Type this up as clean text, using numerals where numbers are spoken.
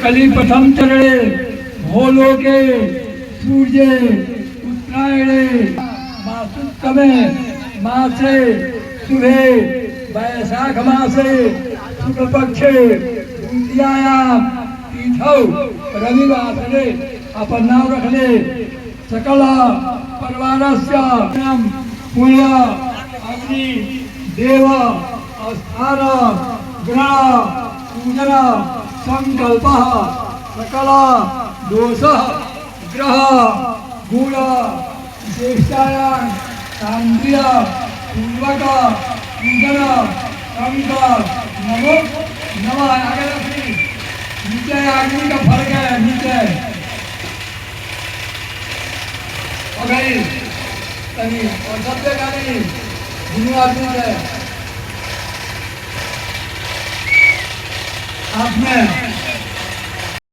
कली प्रथम चरणे भोलो के सूर्य उत्तरायणे मासुत्तमे मासे शुभे वैशाख मासे शुक्ल पक्षे द्वितीयायाम तीथौ रविवासरे अपन नाम रख ले। सकल परिवारस्य पुण्य अग्नि देव स्थान ग्रह पूजन संकल्प सकल दोष ग्रह गुण विशेषायां शांतिय पूर्वक पूजन संकल्प नमो नमः। आगे रखी नीचे अग्नि का फर्क है नीचे और सब जगह नहीं दोनों आदमी है हाथ में